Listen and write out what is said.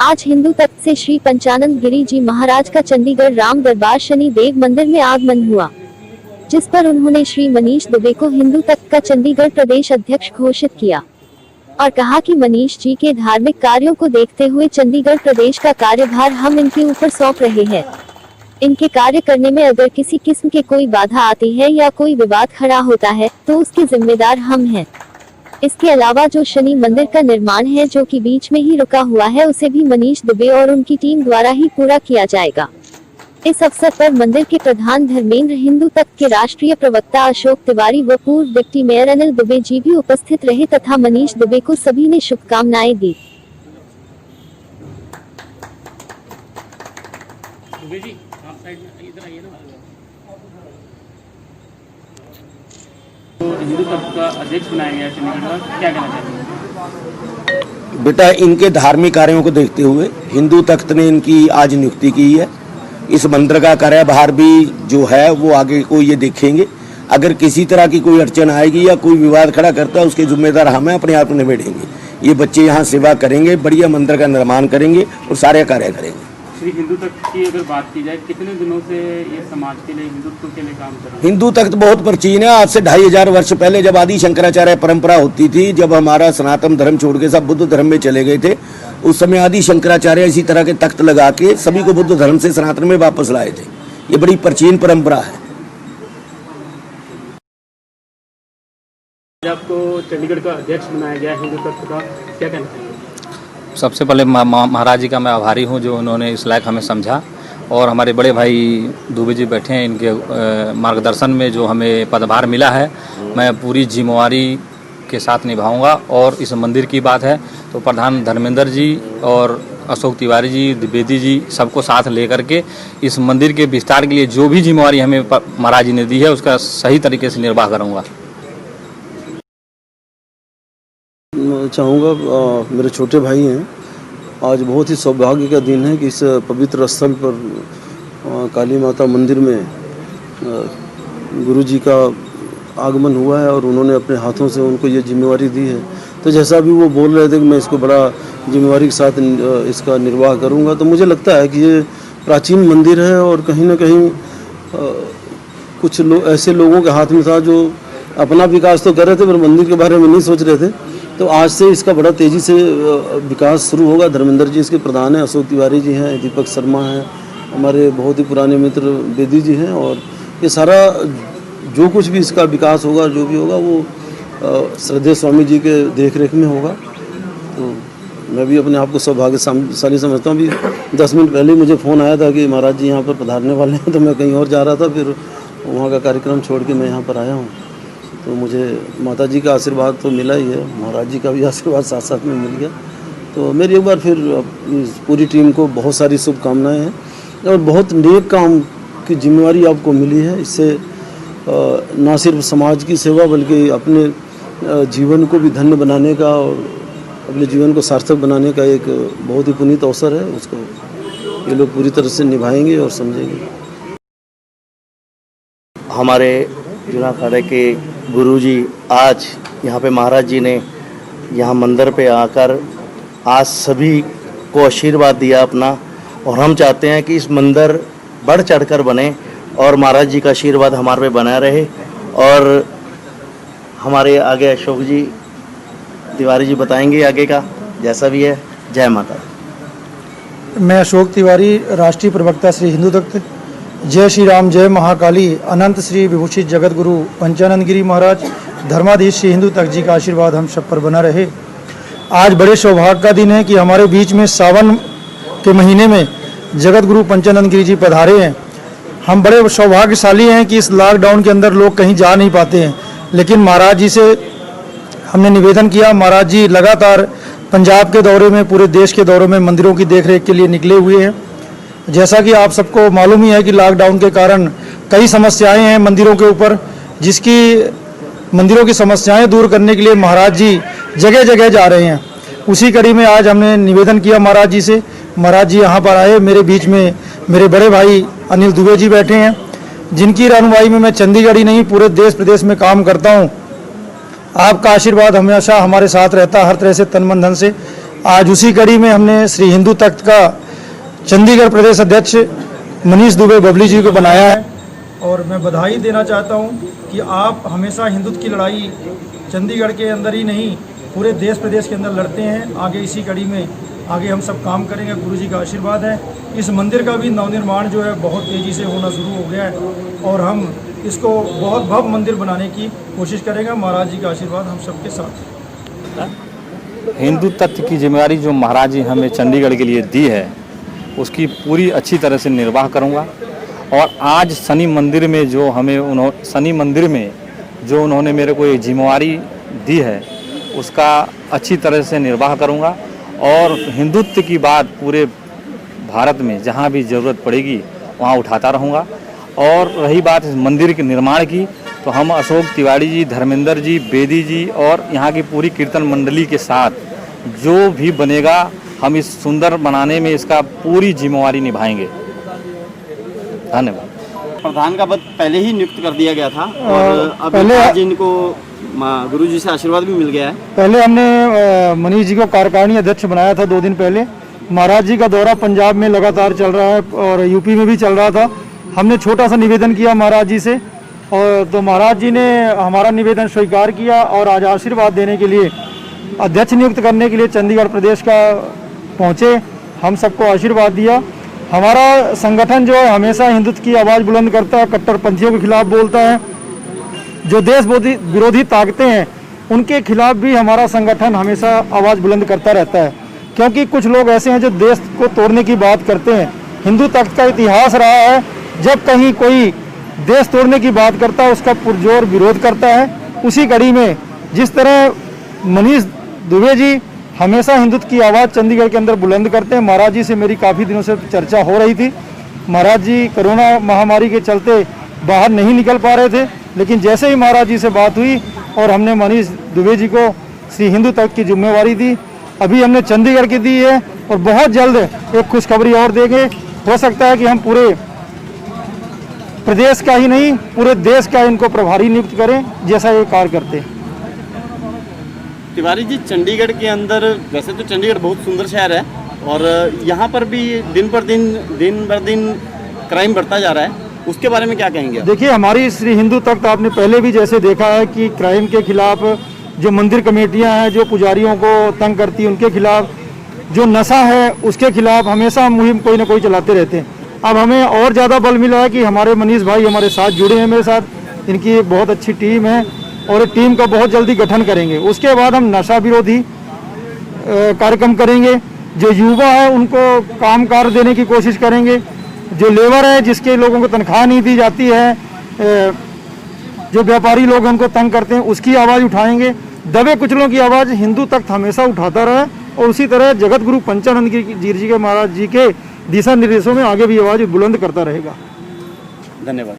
आज हिंदू तख्त से श्री पंचानंद गिरी जी महाराज का चंडीगढ़ राम दरबार शनि देव मंदिर में आगमन हुआ, जिस पर उन्होंने श्री मनीष दुबे को हिंदू तख्त का चंडीगढ़ प्रदेश अध्यक्ष घोषित किया और कहा कि मनीष जी के धार्मिक कार्यों को देखते हुए चंडीगढ़ प्रदेश का कार्यभार हम इनके ऊपर सौंप रहे हैं। इनके कार्य करने में अगर किसी किस्म के कोई बाधा आती है या कोई विवाद खड़ा होता है तो उसके जिम्मेदार हम हैं। इसके अलावा जो शनि मंदिर का निर्माण है जो कि बीच में ही रुका हुआ है, उसे भी मनीष दुबे और उनकी टीम द्वारा ही पूरा किया जाएगा। इस अवसर पर मंदिर के प्रधान धर्मेंद्र, हिंदू तख्त के राष्ट्रीय प्रवक्ता अशोक तिवारी व पूर्व डिप्टी मेयर अनिल दुबे जी भी उपस्थित रहे तथा मनीष दुबे को सभी ने शुभकामनाएं दी। हिंदू तख्त का अध्यक्ष बनाया गया चंडीगढ़, क्या कहना चाहेंगे? बेटा, इनके धार्मिक कार्यों को देखते हुए हिंदू तख्त ने इनकी आज नियुक्ति की है। इस मंदिर का कार्यभार भी जो है वो आगे को ये देखेंगे। अगर किसी तरह की कोई अड़चन आएगी या कोई विवाद खड़ा करता है, उसके जिम्मेदार हमें अपने आप निबेड़ेंगे। ये बच्चे यहाँ सेवा करेंगे, बढ़िया मंदिर का निर्माण करेंगे और सारे कार्य करेंगे। श्री हिंदू तख्त की अगर बात की जाए, कितने दिनों से ये समाज के लिए, हिंदुत्व के लिए काम कर रहा है? हिंदू तख्त बहुत प्राचीन है। आज से 2500 वर्ष पहले जब आदि शंकराचार्य परंपरा होती थी, जब हमारा सनातन धर्म छोड़ के सब बुद्ध धर्म में चले गए थे, उस समय आदि शंकराचार्य इसी तरह के तख्त लगा के सभी को बुद्ध धर्म से सनातन में वापस लाए थे। ये बड़ी प्राचीन परंपरा है। आपको चंडीगढ़ का अध्यक्ष बनाया गया हिंदू तख्त का, क्या कहना चाहिए? सबसे पहले महाराज जी का मैं आभारी हूँ जो उन्होंने इस लायक हमें समझा, और हमारे बड़े भाई दुबे जी बैठे हैं, इनके मार्गदर्शन में जो हमें पदभार मिला है मैं पूरी जिम्मेवारी के साथ निभाऊंगा। और इस मंदिर की बात है तो प्रधान धर्मेंद्र जी और अशोक तिवारी जी, द्विवेदी जी सबको साथ लेकर के इस मंदिर के विस्तार के लिए जो भी जिम्मेवारी हमें महाराज जी ने दी है उसका सही तरीके से निर्वाह करूँगा। चाहूँगा, मेरे छोटे भाई हैं, आज बहुत ही सौभाग्य का दिन है कि इस पवित्र स्थल पर काली माता मंदिर में गुरु जी का आगमन हुआ है और उन्होंने अपने हाथों से उनको ये जिम्मेवारी दी है। तो जैसा भी वो बोल रहे थे कि मैं इसको बड़ा जिम्मेवारी के साथ इसका निर्वाह करूँगा, तो मुझे लगता है कि ये प्राचीन मंदिर है और कहीं ना कहीं कुछ ऐसे लोगों के हाथ में था जो अपना विकास तो कर रहे थे पर मंदिर के बारे में नहीं सोच रहे थे। तो आज से इसका बड़ा तेज़ी से विकास शुरू होगा। धर्मेंद्र जी इसके प्रधान हैं, अशोक तिवारी जी हैं, दीपक शर्मा हैं, हमारे बहुत ही पुराने मित्र बेदी जी हैं, और ये सारा जो कुछ भी इसका विकास होगा, जो भी होगा वो श्रद्धेय स्वामी जी के देख रेख में होगा। तो मैं भी अपने आप को सौभाग्यशाली समझता हूँ। अभी 10 मिनट पहले मुझे फ़ोन आया था कि महाराज जी यहाँ पर पधारने वाले हैं, तो मैं कहीं और जा रहा था, फिर वहाँ का कार्यक्रम छोड़ के मैं यहाँ पर आया हूँ। तो मुझे माता जी का आशीर्वाद तो मिला ही है, महाराज जी का भी आशीर्वाद साथ साथ में मिल गया। तो मेरी एक बार फिर पूरी टीम को बहुत सारी शुभकामनाएं हैं और बहुत नेक काम की जिम्मेवारी आपको मिली है। इससे ना सिर्फ समाज की सेवा बल्कि अपने जीवन को भी धन्य बनाने का और अपने जीवन को सार्थक बनाने का एक बहुत ही पुनीत अवसर है। उसको ये लोग पूरी तरह से निभाएंगे और समझेंगे। हमारे जुना खाड़े के गुरुजी आज यहाँ पे महाराज जी ने यहाँ मंदिर पे आकर आज सभी को आशीर्वाद दिया अपना, और हम चाहते हैं कि इस मंदिर बढ़ चढ़कर बने और महाराज जी का आशीर्वाद हमारे पे बना रहे। और हमारे आगे अशोक जी तिवारी जी बताएंगे आगे का जैसा भी है। जय माता। मैं अशोक तिवारी, राष्ट्रीय प्रवक्ता श्री हिंदू तख्त। जय श्री राम, जय महाकाली। अनंत श्री विभूषित जगत गुरु पंचानंद गिरी महाराज, धर्माधीश श्री हिंदू तख्त जी का आशीर्वाद हम सब पर बना रहे। आज बड़े सौभाग्य का दिन है कि हमारे बीच में सावन के महीने में जगत गुरु पंचानंद गिरी जी पधारे हैं। हम बड़े सौभाग्यशाली हैं कि इस लॉकडाउन के अंदर लोग कहीं जा नहीं पाते हैं, लेकिन महाराज जी से हमने निवेदन किया। महाराज जी लगातार पंजाब के दौरे में, पूरे देश के दौरे में मंदिरों की देखरेख के लिए निकले हुए हैं। जैसा कि आप सबको मालूम ही है कि लॉकडाउन के कारण कई समस्याएं हैं मंदिरों के ऊपर, जिसकी मंदिरों की समस्याएं दूर करने के लिए महाराज जी जगह जगह जा रहे हैं। उसी कड़ी में आज हमने निवेदन किया महाराज जी से। महाराज जी यहाँ पर आए, मेरे बीच में मेरे बड़े भाई अनिल दुबे जी बैठे हैं, जिनकी रहनुमाई में मैं चंडीगढ़ ही नहीं पूरे देश प्रदेश में काम करता हूं। आपका आशीर्वाद हमेशा हमारे साथ रहता है हर तरह से, तन मन धन से। आज उसी कड़ी में हमने श्री हिंदू तख्त का चंडीगढ़ प्रदेश अध्यक्ष मनीष दुबे बबली जी को बनाया है और मैं बधाई देना चाहता हूं कि आप हमेशा हिंदुत्व की लड़ाई चंडीगढ़ के अंदर ही नहीं पूरे देश प्रदेश के अंदर लड़ते हैं। आगे इसी कड़ी में आगे हम सब काम करेंगे, गुरु जी का आशीर्वाद है। इस मंदिर का भी नवनिर्माण जो है बहुत तेज़ी से होना शुरू हो गया है और हम इसको बहुत भव्य मंदिर बनाने की कोशिश करेंगे। महाराज जी का आशीर्वाद हम सबके साथ है। हिंदू तत्व की जिम्मेदारी जो महाराज जी हमें चंडीगढ़ के लिए दी है उसकी पूरी अच्छी तरह से निर्वाह करूंगा। और आज शनि मंदिर में जो उन्होंने मेरे को एक जिम्मेवारी दी है उसका अच्छी तरह से निर्वाह करूंगा। और हिंदुत्व की बात पूरे भारत में जहां भी ज़रूरत पड़ेगी वहां उठाता रहूंगा। और रही बात इस मंदिर के निर्माण की, तो हम अशोक तिवारी जी, धर्मेंद्र जी, बेदी जी और यहाँ की पूरी कीर्तन मंडली के साथ जो भी बनेगा हम इस सुंदर बनाने में इसका पूरी जिम्मेवारी निभाएंगे। धन्यवाद। प्रधान का पद पहले ही नियुक्त कर दिया गया था और अब आज इनको गुरु जी से आशीर्वाद भी मिल गया है। पहले हमने मनीष जी को कार्यकारिणी अध्यक्ष बनाया था 2 दिन पहले। महाराज जी का दौरा पंजाब में लगातार चल रहा है और यूपी में भी चल रहा था। हमने छोटा सा निवेदन किया महाराज जी से और तो महाराज जी ने हमारा निवेदन स्वीकार किया और आज आशीर्वाद देने के लिए अध्यक्ष नियुक्त करने के लिए चंडीगढ़ प्रदेश का पहुँचे, हम सबको आशीर्वाद दिया। हमारा संगठन जो है हमेशा हिंदुत्व की आवाज़ बुलंद करता है, कट्टरपंथियों के खिलाफ बोलता है। जो देश विरोधी ताकतें हैं उनके खिलाफ भी हमारा संगठन हमेशा आवाज़ बुलंद करता रहता है, क्योंकि कुछ लोग ऐसे हैं जो देश को तोड़ने की बात करते हैं। हिंदू तख्त का इतिहास रहा है जब कहीं कोई देश तोड़ने की बात करता है उसका पुरजोर विरोध करता है। उसी कड़ी में जिस तरह मनीष दुबे जी हमेशा हिंदुत्व की आवाज़ चंडीगढ़ के अंदर बुलंद करते हैं। महाराज जी से मेरी काफ़ी दिनों से चर्चा हो रही थी। महाराज जी कोरोना महामारी के चलते बाहर नहीं निकल पा रहे थे, लेकिन जैसे ही महाराज जी से बात हुई और हमने मनीष दुबे जी को श्री हिंदू तख्त की जिम्मेवारी दी, अभी हमने चंडीगढ़ की दी है और बहुत जल्द एक खुशखबरी और देंगे। हो सकता है कि हम पूरे प्रदेश का ही नहीं पूरे देश का इनको प्रभारी नियुक्त करें, जैसा ये कार्य करते हैं। तिवारी जी, चंडीगढ़ के अंदर वैसे तो चंडीगढ़ बहुत सुंदर शहर है और यहाँ पर भी दिन ब दिन क्राइम बढ़ता जा रहा है, उसके बारे में क्या कहेंगे आप? देखिए, हमारी श्री हिंदू तख्त आपने पहले भी जैसे देखा है कि क्राइम के खिलाफ जो मंदिर कमेटियां हैं जो पुजारियों को तंग करती हैं उनके खिलाफ, जो नशा है उसके खिलाफ हमेशा मुहिम कोई ना कोई चलाते रहते हैं। अब हमें और ज़्यादा बल मिला है कि हमारे मनीष भाई हमारे साथ जुड़े हैं मेरे साथ। इनकी बहुत अच्छी टीम है और एक टीम का बहुत जल्दी गठन करेंगे। उसके बाद हम नशा विरोधी कार्यक्रम करेंगे। जो युवा है उनको काम कार देने की कोशिश करेंगे। जो लेबर है जिसके लोगों को तनख्वाह नहीं दी जाती है, जो व्यापारी लोग उनको तंग करते हैं, उसकी आवाज़ उठाएंगे। दबे कुचलों की आवाज़ हिंदू तख्त हमेशा उठाता रहा और उसी तरह जगत गुरु पंचानंद गिरी जी के महाराज जी के दिशा निर्देशों में आगे भी आवाज़ बुलंद करता रहेगा। धन्यवाद।